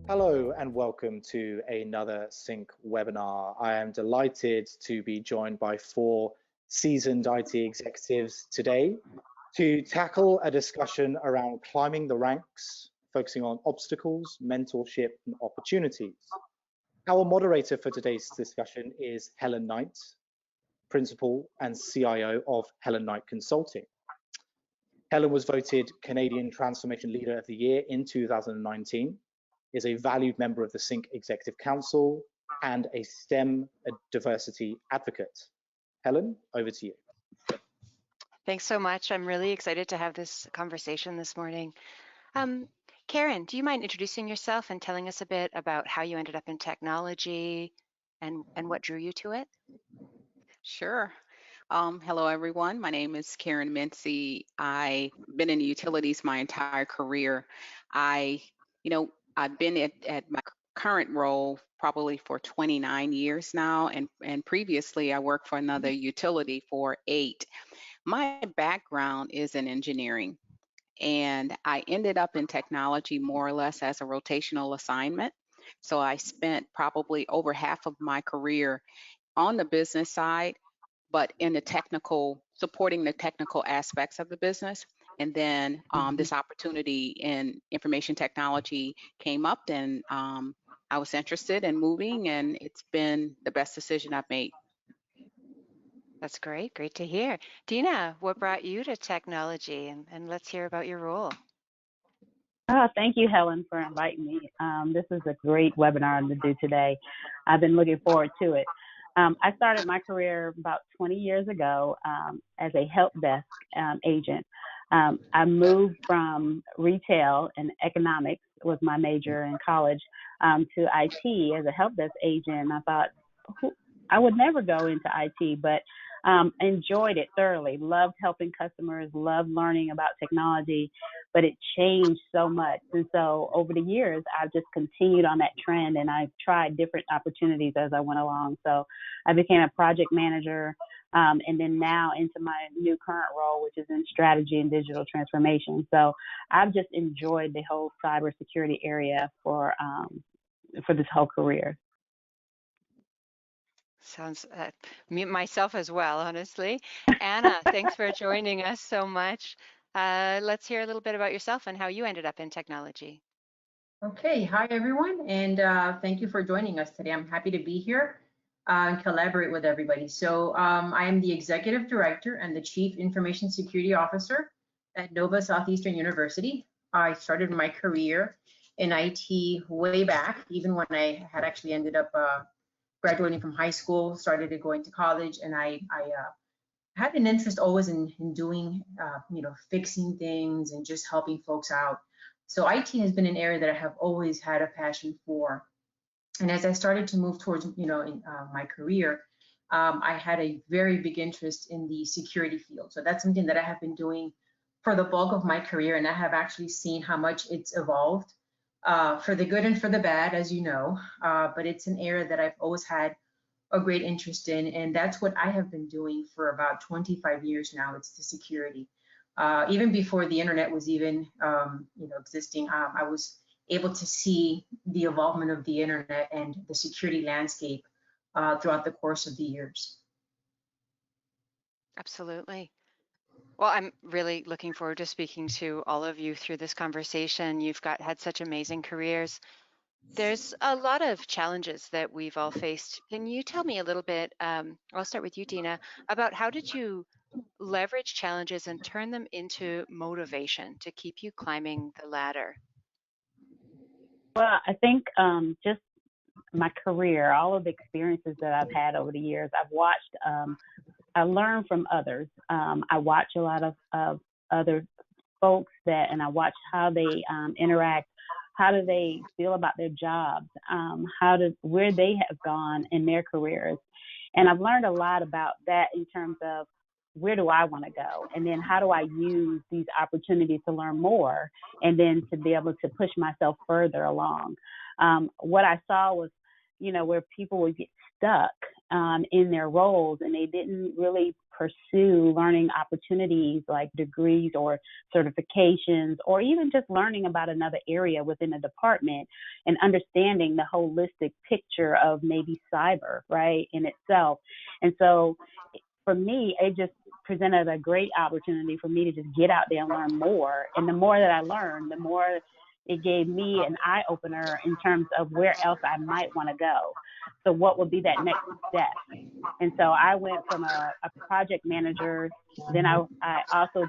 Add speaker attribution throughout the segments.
Speaker 1: Hello and welcome to another Sync webinar. I am delighted to be joined by four seasoned IT executives today to tackle a discussion around climbing the ranks, focusing on obstacles, mentorship, and opportunities. Our moderator for today's discussion is Helen Knight, Principal and CIO of Helen Knight Consulting. Helen was voted Canadian Transformation Leader of the Year in 2019, is a valued member of the Sync Executive Council, and a STEM diversity advocate. Helen, over to you.
Speaker 2: Thanks so much. I'm really excited to have this conversation this morning. Karen, do you mind introducing yourself and telling us a bit about how you ended up in technology and what drew you to it?
Speaker 3: Sure. Hello, everyone. My name is Karen Mincy. I've been in the utilities my entire career. I've been at my current role probably for 29 years now, and previously I worked for another utility for 8. My background is in engineering, and I ended up in technology more or less as a rotational assignment. So I spent probably over half of my career on the business side, but in the technical, supporting the technical aspects of the business. And then this opportunity in information technology came up, and I was interested in moving, and it's been the best decision I've made.
Speaker 2: That's great. Great to hear. Dina, what brought you to technology? And let's hear about your role.
Speaker 4: Thank you, Helen, for inviting me. This is a great webinar to do today. I've been looking forward to it. I started my career about 20 years ago as a help desk agent. I moved from retail and economics, was my major in college, to IT as a help desk agent. I thought I would never go into IT, but enjoyed it thoroughly, loved helping customers, loved learning about technology, but it changed so much. And so over the years, I've just continued on that trend, and I've tried different opportunities as I went along. So I became a project manager, and then now into my new current role, which is in strategy and digital transformation. So I've just enjoyed the whole cybersecurity area for this whole career.
Speaker 2: Sounds myself as well, honestly. Anna, thanks for joining us so much. Let's hear a little bit about yourself and how you ended up in technology.
Speaker 5: Okay, hi everyone, and thank you for joining us today. I'm happy to be here and collaborate with everybody. So I am the Executive Director and the Chief Information Security Officer at Nova Southeastern University. I started my career in IT way back, even when I had actually ended up graduating from high school, started going to college, and I had an interest always in doing, fixing things and just helping folks out. So IT has been an area that I have always had a passion for. And as I started to move towards, my career, I had a very big interest in the security field. So that's something that I have been doing for the bulk of my career, and I have actually seen how much it's evolved. For the good and for the bad, as you know, but it's an area that I've always had a great interest in, and that's what I have been doing for about 25 years now. It's the security. Even before the internet was even, existing, I was able to see the evolvement of the internet and the security landscape throughout the course of the years.
Speaker 2: Absolutely. Well, I'm really looking forward to speaking to all of you through this conversation. You've had such amazing careers. There's a lot of challenges that we've all faced. Can you tell me a little bit, I'll start with you, Dina, about how did you leverage challenges and turn them into motivation to keep you climbing the ladder?
Speaker 4: Well, I think just my career, all of the experiences that I've had over the years, I've watched, I learn from others. I watch a lot of other folks and I watch how they interact, how do they feel about their jobs, where they have gone in their careers. And I've learned a lot about that in terms of where do I want to go? And then how do I use these opportunities to learn more and then to be able to push myself further along? What I saw was, where people would get stuck in their roles, and they didn't really pursue learning opportunities like degrees or certifications, or even just learning about another area within a department and understanding the holistic picture of maybe cyber, right, in itself. And so for me, it just presented a great opportunity for me to just get out there and learn more. And the more that I learned, the more it gave me an eye opener in terms of where else I might want to go. So what would be that next step? And so I went from a project manager, then I also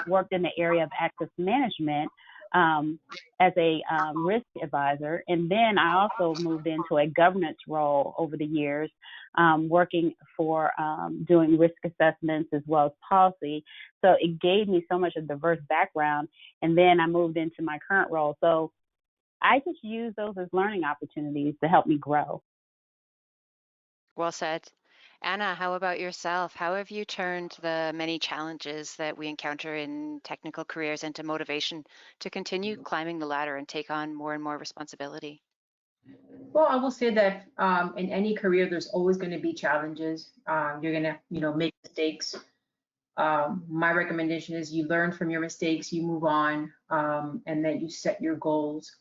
Speaker 4: worked in the area of access management as a risk advisor. And then I also moved into a governance role over the years, working for doing risk assessments as well as policy. So it gave me so much a diverse background. And then I moved into my current role. So I just use those as learning opportunities to help me grow.
Speaker 2: Well said. Anna, how about yourself? How have you turned the many challenges that we encounter in technical careers into motivation to continue climbing the ladder and take on more and more responsibility?
Speaker 5: Well, I will say that in any career, there's always going to be challenges. You're going to, make mistakes. My recommendation is you learn from your mistakes, you move on, and that you set your goals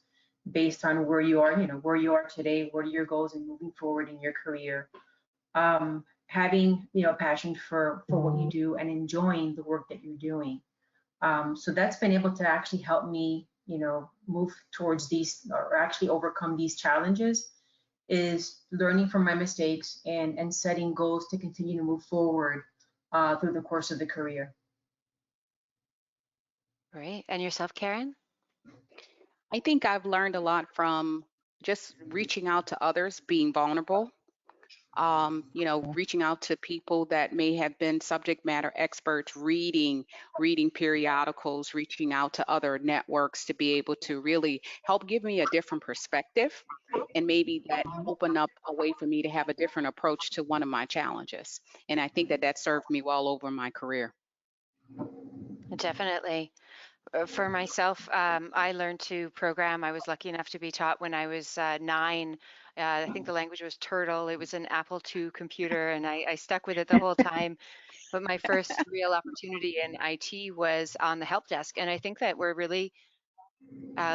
Speaker 5: based on where you are, where you are today, what are your goals and moving forward in your career. Having, passion for what you do and enjoying the work that you're doing. So that's been able to actually help me, move towards these or actually overcome these challenges, is learning from my mistakes and setting goals to continue to move forward through the course of the career.
Speaker 2: Great. And yourself, Karen?
Speaker 3: I think I've learned a lot from just reaching out to others, being vulnerable. Reaching out to people that may have been subject matter experts, reading periodicals, reaching out to other networks to be able to really help give me a different perspective, and maybe that open up a way for me to have a different approach to one of my challenges. And I think that served me well over my career.
Speaker 2: Definitely. For myself, I learned to program. I was lucky enough to be taught when I was 9. I think the language was Turtle. It was an Apple II computer, and I stuck with it the whole time. But my first real opportunity in IT was on the help desk. And I think that we're really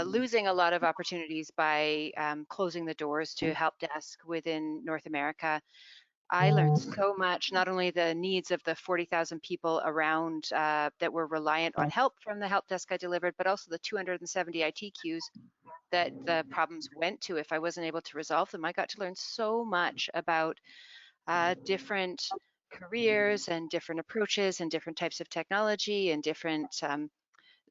Speaker 2: losing a lot of opportunities by closing the doors to help desk within North America. I learned so much, not only the needs of the 40,000 people around that were reliant on help from the help desk I delivered, but also the 270 IT queues that the problems went to if I wasn't able to resolve them. I got to learn so much about different careers and different approaches and different types of technology and different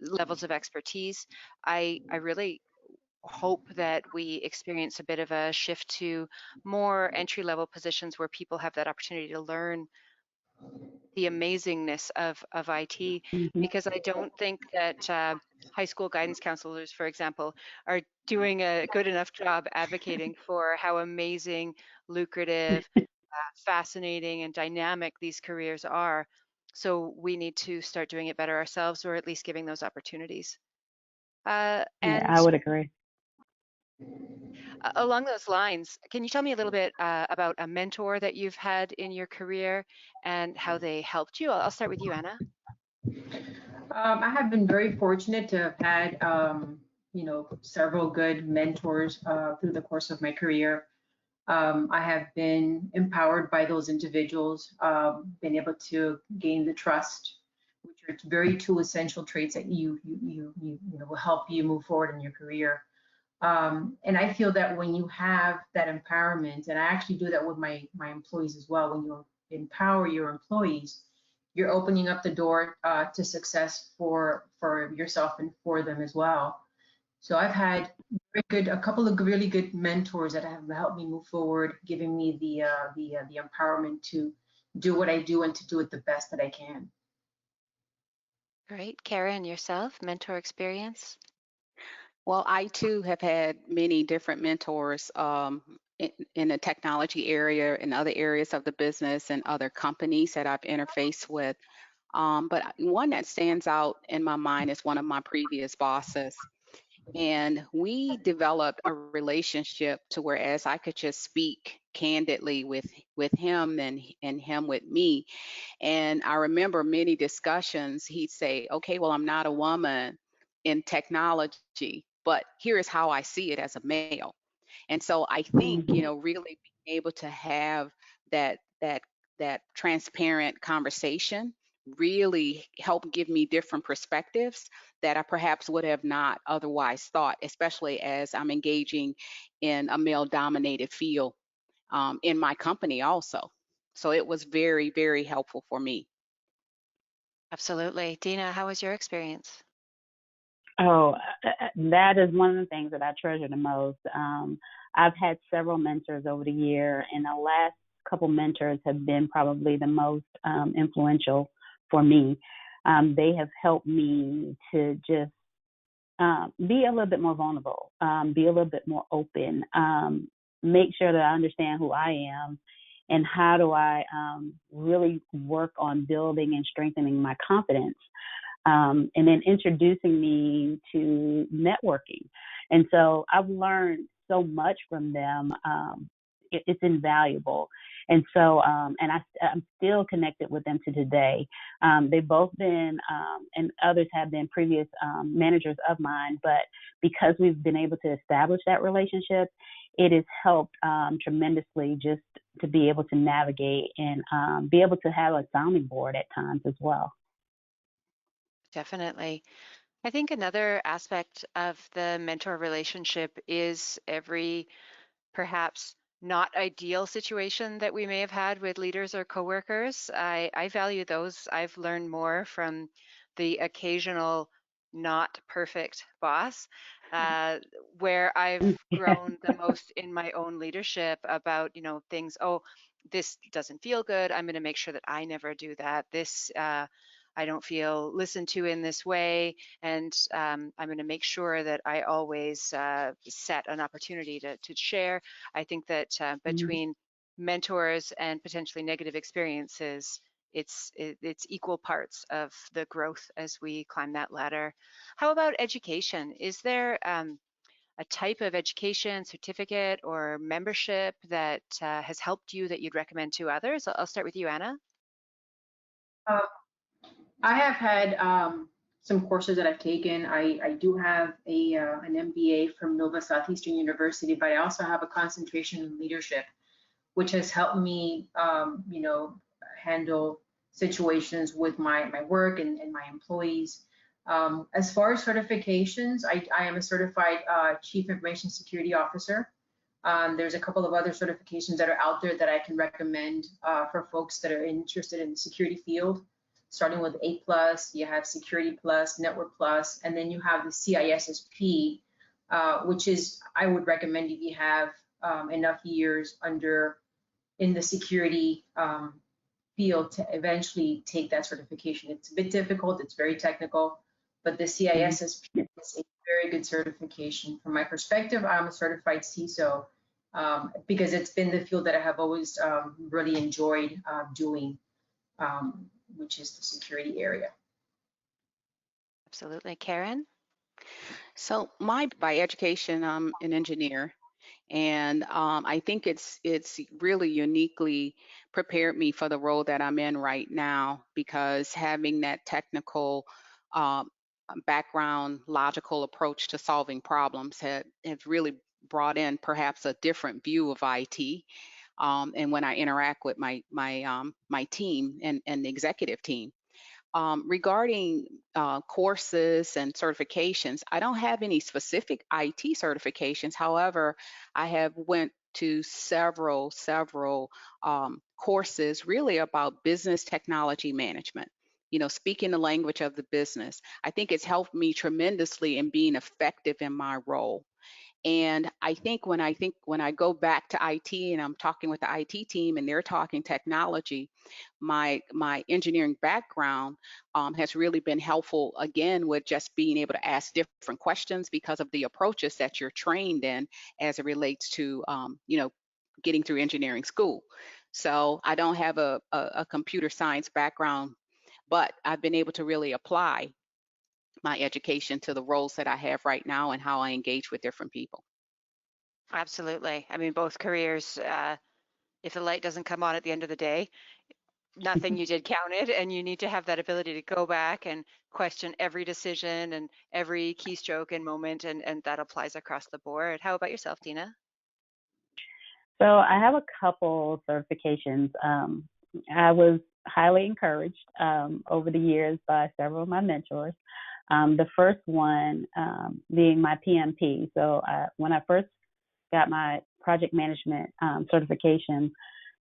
Speaker 2: levels of expertise. I really hope that we experience a bit of a shift to more entry-level positions where people have that opportunity to learn the amazingness of IT, because I don't think that high school guidance counselors, for example, are doing a good enough job advocating for how amazing, lucrative, fascinating, and dynamic these careers are. So we need to start doing it better ourselves, or at least giving those opportunities.
Speaker 4: Yeah, I would agree.
Speaker 2: Along those lines, can you tell me a little bit about a mentor that you've had in your career and how they helped you? I'll start with you, Anna.
Speaker 5: I have been very fortunate to have had, several good mentors through the course of my career. I have been empowered by those individuals, been able to gain the trust, which are very two essential traits that you will help you move forward in your career. And I feel that when you have that empowerment, and I actually do that with my employees as well, when you empower your employees, you're opening up the door to success for yourself and for them as well. So I've had a couple of really good mentors that have helped me move forward, giving me the empowerment to do what I do and to do it the best that I can.
Speaker 2: Great. Karen, yourself, mentor experience?
Speaker 3: Well, I too have had many different mentors in the technology area, in other areas of the business, and other companies that I've interfaced with. But one that stands out in my mind is one of my previous bosses. And we developed a relationship to whereas I could just speak candidly with him and him with me. And I remember many discussions, he'd say, okay, well, I'm not a woman in technology, but here is how I see it as a male. And so I think,
Speaker 4: Mhm.
Speaker 3: really being able to have that that transparent conversation really helped give me different perspectives that I perhaps would have not otherwise thought, especially as I'm engaging in a male dominated field in my company also. So it was very, very helpful for me.
Speaker 2: Absolutely. Dina, how was your experience?
Speaker 4: Oh, that is one of the things that I treasure the most. I've had several mentors over the year, and the last couple mentors have been probably the most influential for me. They have helped me to just be a little bit more vulnerable, be a little bit more open, make sure that I understand who I am and how do I really work on building and strengthening my confidence. And then introducing me to networking. And so I've learned so much from them. It's invaluable. And so, I'm still connected with them to today. They've both been, and others have been previous managers of mine, but because we've been able to establish that relationship, it has helped tremendously just to be able to navigate and be able to have a sounding board at times as well.
Speaker 2: Definitely. I think another aspect of the mentor relationship is every perhaps not ideal situation that we may have had with leaders or coworkers. I value those. I've learned more from the occasional not perfect boss, uh, where I've grown the most in my own leadership about, things, oh, this doesn't feel good. I'm going to make sure that I never do that. This, I don't feel listened to in this way. And I'm going to make sure that I always set an opportunity to share. I think that between mentors and potentially negative experiences, it's equal parts of the growth as we climb that ladder. How about education? Is there a type of education, certificate, or membership that has helped you that you'd recommend to others? I'll start with you, Anna.
Speaker 5: Uh, I have had some courses that I've taken. I do have an MBA from Nova Southeastern University, but I also have a concentration in leadership, which has helped me, handle situations with my work and my employees. As far as certifications, I am a certified Chief Information Security Officer. There's a couple of other certifications that are out there that I can recommend for folks that are interested in the security field. Starting with A+, you have Security Plus, Network Plus, and then you have the CISSP, which is, I would recommend if you have enough years in the security field to eventually take that certification. It's a bit difficult, it's very technical, but the CISSP is a very good certification. From my perspective, I'm a certified CISO because it's been the field that I have always really enjoyed doing, which is the security area.
Speaker 2: Absolutely. Karen?
Speaker 3: So by education, I'm an engineer. And I think it's really uniquely prepared me for the role that I'm in right now, because having that technical background, logical approach to solving problems has really brought in perhaps a different view of IT. And when I interact with my team and the executive team. Regarding courses and certifications, I don't have any specific IT certifications. However, I have went to several courses really about business technology management. Speaking the language of the business. I think it's helped me tremendously in being effective in my role. And I think when I go back to IT and I'm talking with the IT team and they're talking technology, my engineering background has really been helpful again with just being able to ask different questions because of the approaches that you're trained in as it relates to getting through engineering school. So I don't have a computer science background, but I've been able to really apply my education to the roles that I have right now and how I engage with different people.
Speaker 2: Absolutely. I mean, both careers, if the light doesn't come on at the end of the day, nothing you did counted, and you need to have that ability to go back and question every decision and every keystroke and moment, and that applies across the board. How about yourself, Dina?
Speaker 4: So I have a couple certifications. I was highly encouraged over the years by several of my mentors. The first one being my PMP. So when I first got my project management certification,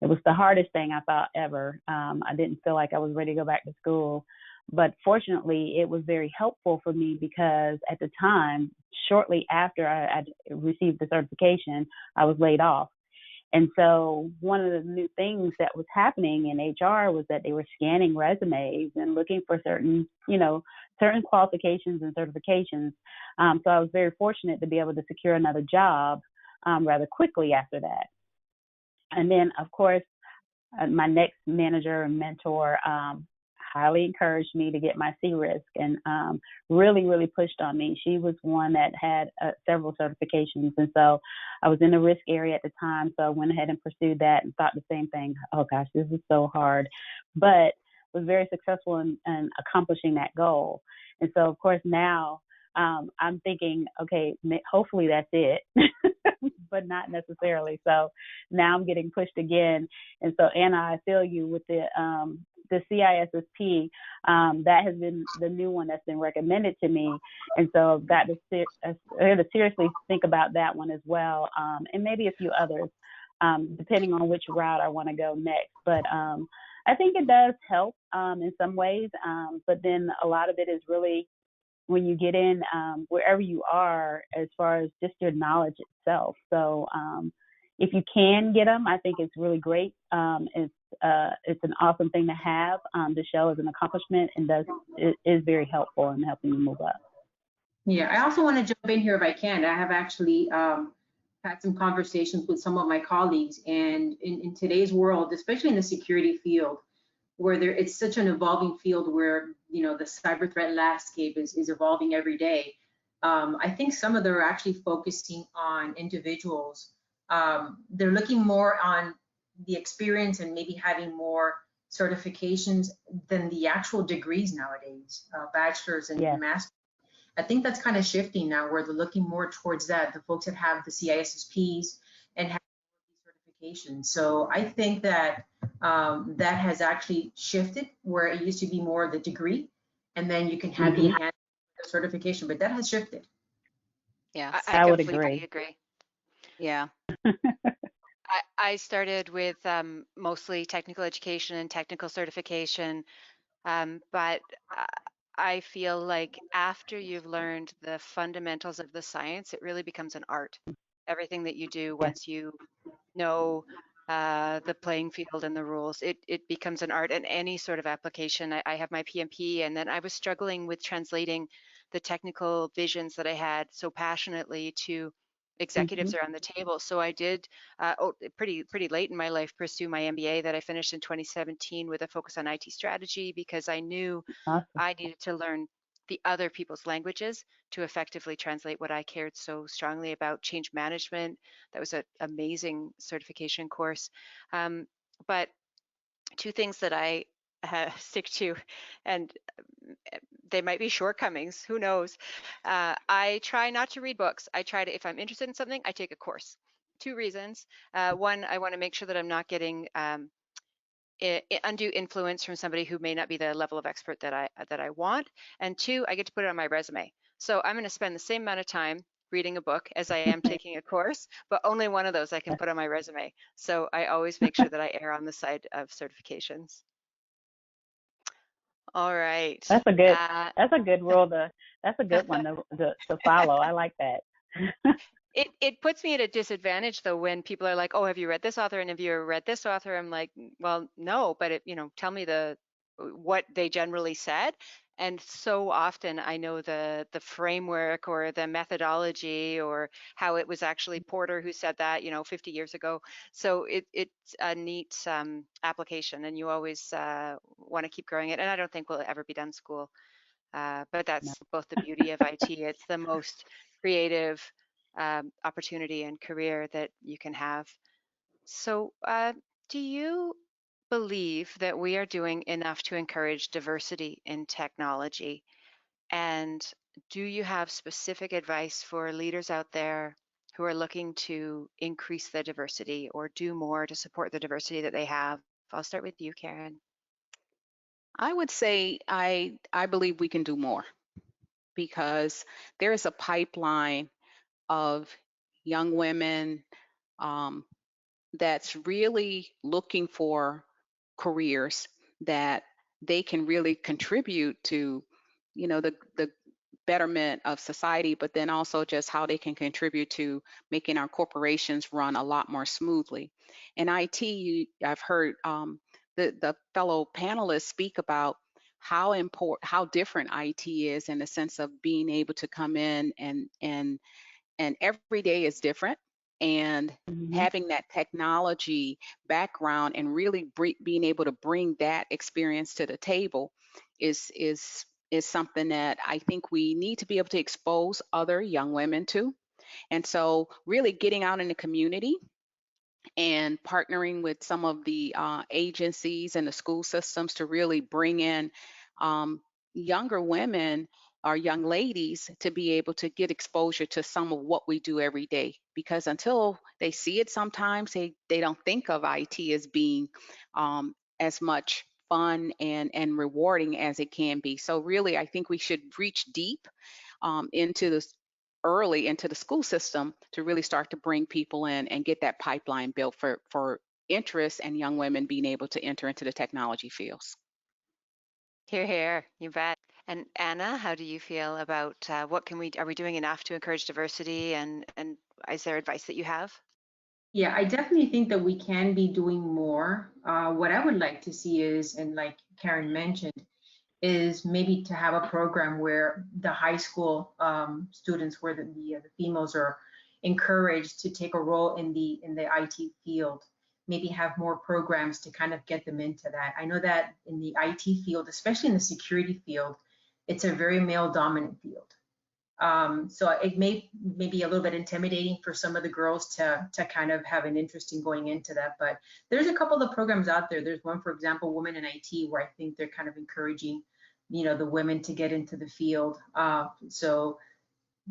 Speaker 4: it was the hardest thing I thought ever. I didn't feel like I was ready to go back to school. But fortunately, it was very helpful for me because at the time, shortly after I received the certification, I was laid off. And so one of the new things that was happening in HR was that they were scanning resumes and looking for certain qualifications and certifications. So I was very fortunate to be able to secure another job rather quickly after that. And then, of course, my next manager and mentor highly encouraged me to get my C-risk and really pushed on me. She was one that had several certifications. And so I was in the risk area at the time. So I went ahead and pursued that and thought the same thing. Oh, gosh, this is so hard. But was very successful in accomplishing that goal. And so, of course, now I'm thinking, okay, hopefully that's it, but not necessarily. So now I'm getting pushed again. And so, Anna, I feel you with the CISSP. That has been the new one that's been recommended to me. And so I've got to seriously think about that one as well, and maybe a few others, depending on which route I want to go next. But I think it does help in some ways, but then a lot of it is really when you get in wherever you are as far as just your knowledge itself. So if you can get them, I think it's really great. It's an awesome thing to have to show as an accomplishment, and it is very helpful in helping you move up.
Speaker 5: Yeah, I also want to jump in here if I can. I have actually had some conversations with some of my colleagues, and in today's world, especially in the security field, where it's such an evolving field where, you know, the cyber threat landscape is evolving every day. I think some of them are actually focusing on individuals. They're looking more on the experience and maybe having more certifications than the actual degrees nowadays, bachelor's and master's. I think that's kind of shifting now, where they're looking more towards that, the folks that have the CISSPs and have these certifications. So I think that that has actually shifted, where it used to be more the degree, and then you can have the enhanced certification, but that has shifted.
Speaker 3: Yeah,
Speaker 2: I
Speaker 4: would
Speaker 2: completely agree.
Speaker 3: Yeah.
Speaker 2: I started with mostly technical education and technical certification, but I feel like after you've learned the fundamentals of the science, it really becomes an art. Everything that you do, once you know the playing field and the rules, it becomes an art. And any sort of application, I have my PMP, and then I was struggling with translating the technical visions that I had so passionately to executives around the table. So I did pretty late in my life pursue my MBA that I finished in 2017 with a focus on IT strategy, because I knew I needed to learn the other people's languages to effectively translate what I cared so strongly about. Change management, that was an amazing certification course. But two things that I stick to, and they might be shortcomings, who knows. I try not to read books. I try to, if I'm interested in something, I take a course. Two reasons. One, I want to make sure that I'm not getting undue influence from somebody who may not be the level of expert that I want. And two, I get to put it on my resume. So I'm going to spend the same amount of time reading a book as I am taking a course, but only one of those I can put on my resume. So I always make sure that I err on the side of certifications. All right.
Speaker 4: That's a good rule that's a good one to follow. I like that.
Speaker 2: It puts me at a disadvantage though when people are like, oh, have you read this author, and have you ever read this author? I'm like, well, no, but tell me what they generally said. And so often I know the framework or the methodology or how it was actually Porter who said that 50 years ago. So it's a neat application, and you always want to keep growing it. And I don't think we'll ever be done school. But that's both the beauty of IT. It's the most creative opportunity and career that you can have. So do you believe that we are doing enough to encourage diversity in technology? And do you have specific advice for leaders out there who are looking to increase the diversity or do more to support the diversity that they have? I'll start with you, Karen.
Speaker 3: I would say I believe we can do more because there is a pipeline of young women um, that's really looking for careers that they can really contribute to, the betterment of society, but then also just how they can contribute to making our corporations run a lot more smoothly. In IT, I've heard the fellow panelists speak about how different IT is in the sense of being able to come in and every day is different, and having that technology background and really being able to bring that experience to the table is something that I think we need to be able to expose other young women to. And so really getting out in the community and partnering with some of the agencies and the school systems to really bring in younger women or young ladies to be able to get exposure to some of what we do every day. Because until they see it, sometimes they don't think of IT as being as much fun and rewarding as it can be. So really, I think we should reach deep into the early into the school system to really start to bring people in and get that pipeline built for interest and young women being able to enter into the technology fields.
Speaker 2: Hear, hear, you bet. And Anna, how do you feel about are we doing enough to encourage diversity, and is there advice that you have?
Speaker 5: Yeah, I definitely think that we can be doing more. What I would like to see is, and like Karen mentioned, is maybe to have a program where the high school students, where the females are encouraged to take a role in the IT field. Maybe have more programs to kind of get them into that. I know that in the IT field, especially in the security field, it's a very male dominant field. So it may be a little bit intimidating for some of the girls to kind of have an interest in going into that. But there's a couple of programs out there. There's one, for example, Women in IT, where I think they're kind of encouraging, the women to get into the field. So,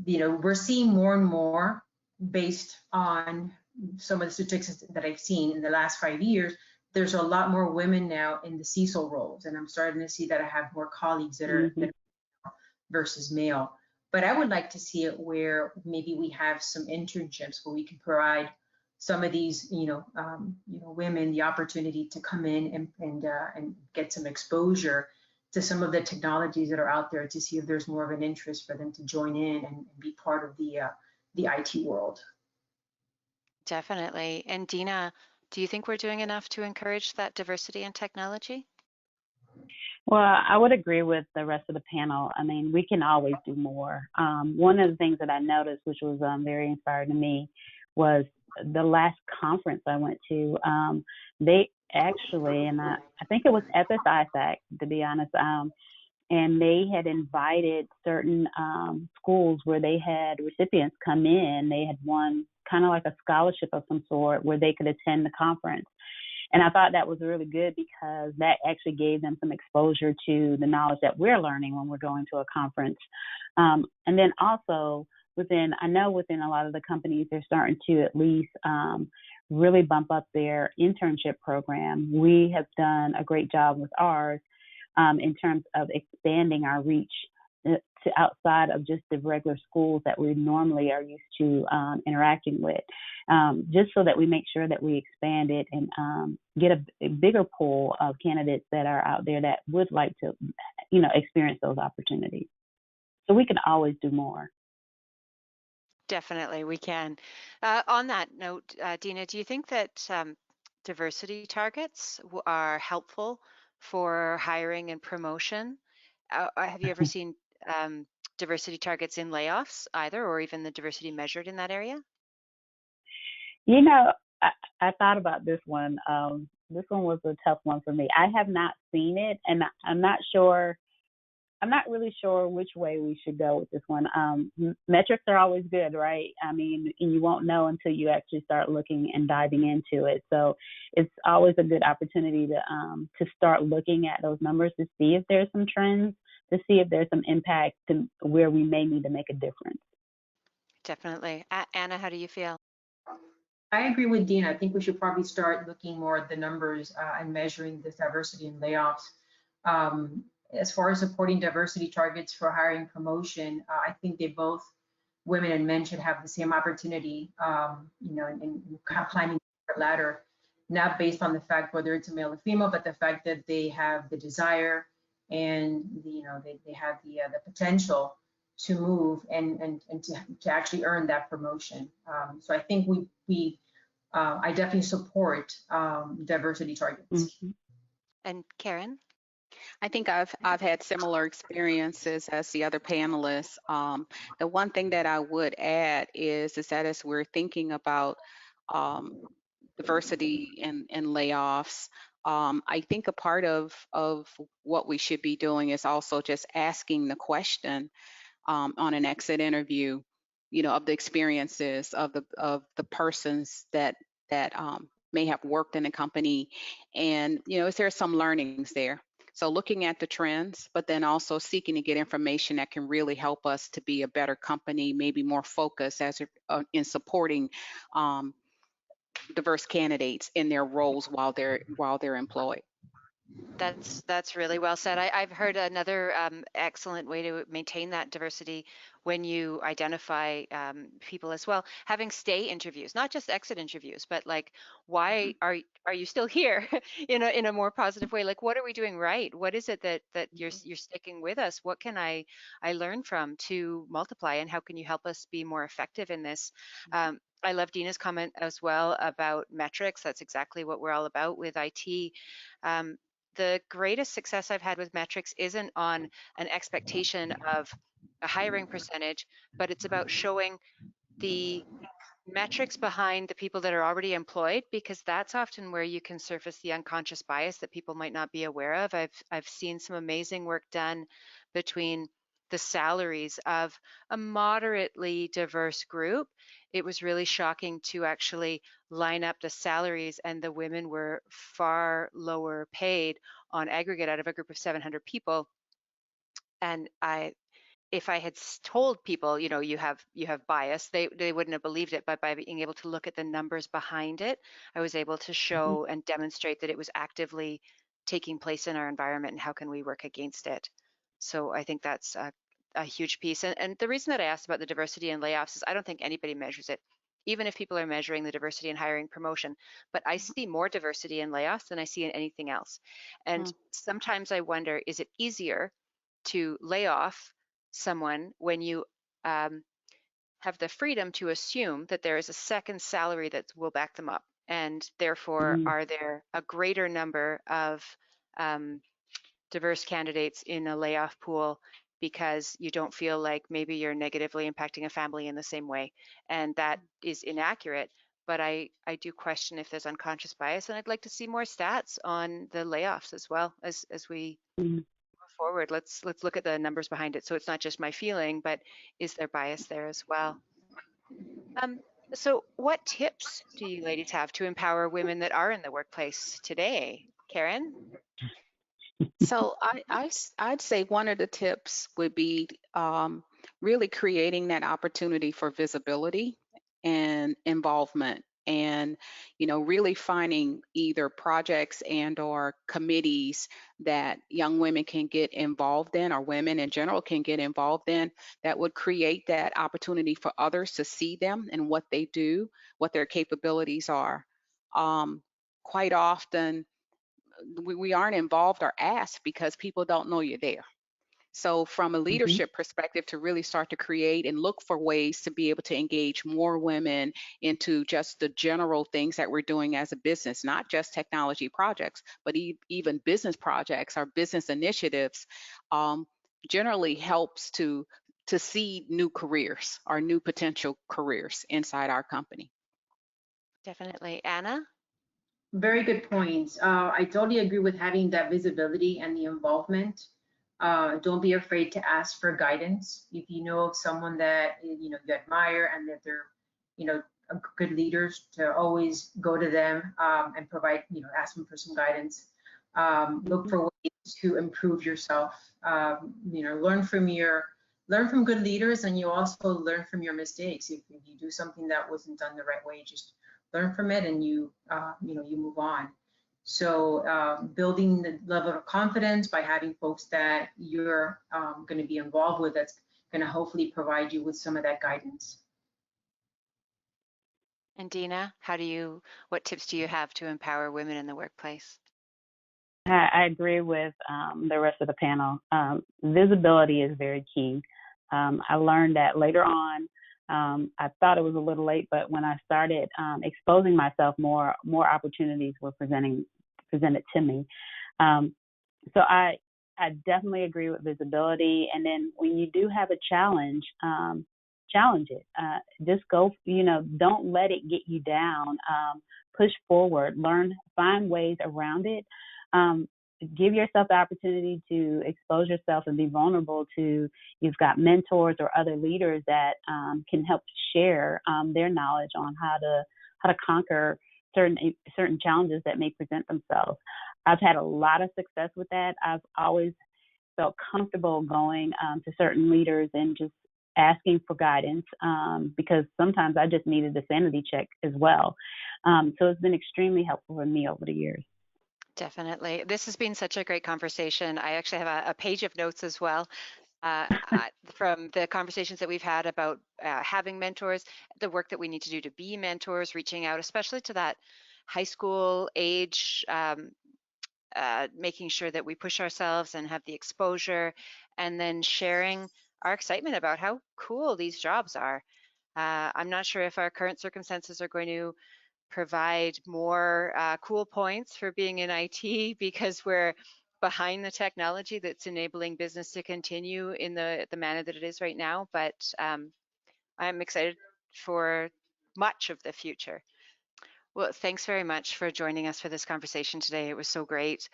Speaker 5: we're seeing more and more based on some of the statistics that I've seen in the last 5 years. There's a lot more women now in the CISO roles, and I'm starting to see that I have more colleagues that are versus male. But I would like to see it where maybe we have some internships where we can provide some of these, women the opportunity to come in and get some exposure to some of the technologies that are out there, to see if there's more of an interest for them to join in and be part of the IT world.
Speaker 2: Definitely. And Dina, do you think we're doing enough to encourage that diversity in technology?
Speaker 4: Well, I would agree with the rest of the panel. I mean, we can always do more. One of the things that I noticed, which was very inspiring to me, was the last conference I went to. They actually, and I think it was FSISAC, to be honest, and they had invited certain schools where they had recipients come in. They had won kind of like a scholarship of some sort where they could attend the conference. And I thought that was really good because that actually gave them some exposure to the knowledge that we're learning when we're going to a conference. And then also within a lot of the companies, they're starting to at least really bump up their internship program. We have done a great job with ours in terms of expanding our reach to outside of just the regular schools that we normally are used to interacting with, just so that we make sure that we expand it and get a bigger pool of candidates that are out there that would like to, experience those opportunities. So we can always do more.
Speaker 2: Definitely, we can. On that note, Dina, do you think that diversity targets are helpful for hiring and promotion? Have you ever seen diversity targets in layoffs either, or even the diversity measured in that area?
Speaker 4: I thought about this one. This one was a tough one for me. I have not seen it, and I'm not sure. I'm not really sure which way we should go with this one. Metrics are always good, right? I mean, and you won't know until you actually start looking and diving into it. So it's always a good opportunity to start looking at those numbers to see if there's some trends, to see if there's some impact to where we may need to make a difference.
Speaker 2: Definitely. Anna, how do you feel?
Speaker 5: I agree with Dean. I think we should probably start looking more at the numbers and measuring this diversity and layoffs. As far as supporting diversity targets for hiring promotion, I think they both, women and men, should have the same opportunity, in climbing the ladder, not based on the fact whether it's a male or female, but the fact that they have the desire and they have the potential to move and to actually earn that promotion. So I think I definitely support diversity targets.
Speaker 4: Mm-hmm.
Speaker 2: And Karen?
Speaker 3: I think I've had similar experiences as the other panelists. The one thing that I would add is that as we're thinking about diversity and layoffs, I think a part of what we should be doing is also just asking the question on an exit interview, of the experiences of the persons that may have worked in a company, and is there some learnings there? So looking at the trends, but then also seeking to get information that can really help us to be a better company, maybe more focused in supporting diverse candidates in their roles while they're employed.
Speaker 2: That's really well said. I've heard another excellent way to maintain that diversity when you identify people as well, having stay interviews, not just exit interviews, but like, why are you still here in a more positive way? Like, what are we doing right? What is it that you're sticking with us? What can I learn from to multiply, and how can you help us be more effective in this? I love Dina's comment as well about metrics. That's exactly what we're all about with IT. The greatest success I've had with metrics isn't on an expectation of a hiring percentage, but it's about showing the metrics behind the people that are already employed, because that's often where you can surface the unconscious bias that people might not be aware of. I've seen some amazing work done between the salaries of a moderately diverse group. It was really shocking to actually line up the salaries, and the women were far lower paid on aggregate out of a group of 700 people. And if I had told people, you have bias, they wouldn't have believed it. But by being able to look at the numbers behind it, I was able to show and demonstrate that it was actively taking place in our environment, and how can we work against it. So I think that's a huge piece. And the reason that I asked about the diversity and layoffs is I don't think anybody measures it, even if people are measuring the diversity in hiring promotion. But I see more diversity in layoffs than I see in anything else. And sometimes I wonder, is it easier to lay off someone when you have the freedom to assume that there is a second salary that will back them up, and therefore are there a greater number of diverse candidates in a layoff pool because you don't feel like maybe you're negatively impacting a family in the same way? And that is inaccurate, but I do question if there's unconscious bias, and I'd like to see more stats on the layoffs as well as we move forward. Let's look at the numbers behind it, so it's not just my feeling, but is there bias there as well? So what tips do you ladies have to empower women that are in the workplace today? Karen?
Speaker 3: So I'd say one of the tips would be really creating that opportunity for visibility and involvement, and really finding either projects and or committees that young women can get involved in, or women in general can get involved in, that would create that opportunity for others to see them and what they do, what their capabilities are. Quite often we aren't involved or asked because people don't know you're there. So from a leadership perspective, to really start to create and look for ways to be able to engage more women into just the general things that we're doing as a business, not just technology projects, but even business projects or business initiatives, generally helps to seed new careers or new potential careers inside our company.
Speaker 2: Definitely. Anna?
Speaker 5: Very good points. I totally agree with having that visibility and the involvement. Don't be afraid to ask for guidance. If you know of someone that you admire and that they're good leaders, to always go to them and provide ask them for some guidance. Look for ways to improve yourself. Learn from good leaders, and you also learn from your mistakes. If you do something that wasn't done the right way, just learn from it, and you move on. So building the level of confidence by having folks that you're going to be involved with, that's going to hopefully provide you with some of that guidance.
Speaker 2: And Dina, what tips do you have to empower women in the workplace?
Speaker 4: I agree with the rest of the panel. Visibility is very key. I learned that later on. I thought it was a little late, but when I started exposing myself more opportunities were presented to me. So I definitely agree with visibility. And then when you do have a challenge, challenge it. Just go, don't let it get you down. Push forward, find ways around it. Give yourself the opportunity to expose yourself and be vulnerable to, you've got mentors or other leaders that can help share their knowledge on how to conquer certain challenges that may present themselves. I've had a lot of success with that. I've always felt comfortable going to certain leaders and just asking for guidance because sometimes I just needed a sanity check as well. So it's been extremely helpful for me over the years.
Speaker 2: Definitely. This has been such a great conversation. I actually have a page of notes as well from the conversations that we've had about having mentors, the work that we need to do to be mentors, reaching out, especially to that high school age, making sure that we push ourselves and have the exposure, and then sharing our excitement about how cool these jobs are. I'm not sure if our current circumstances are going to provide more cool points for being in IT because we're behind the technology that's enabling business to continue in the manner that it is right now. But I'm excited for much of the future. Well, thanks very much for joining us for this conversation today. It was so great.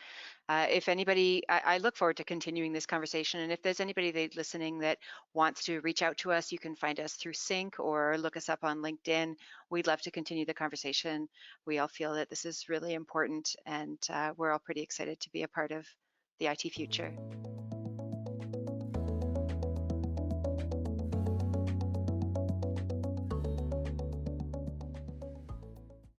Speaker 2: If anybody, I look forward to continuing this conversation. And if there's anybody listening that wants to reach out to us, you can find us through Sync or look us up on LinkedIn. We'd love to continue the conversation. We all feel that this is really important, and we're all pretty excited to be a part of the IT future.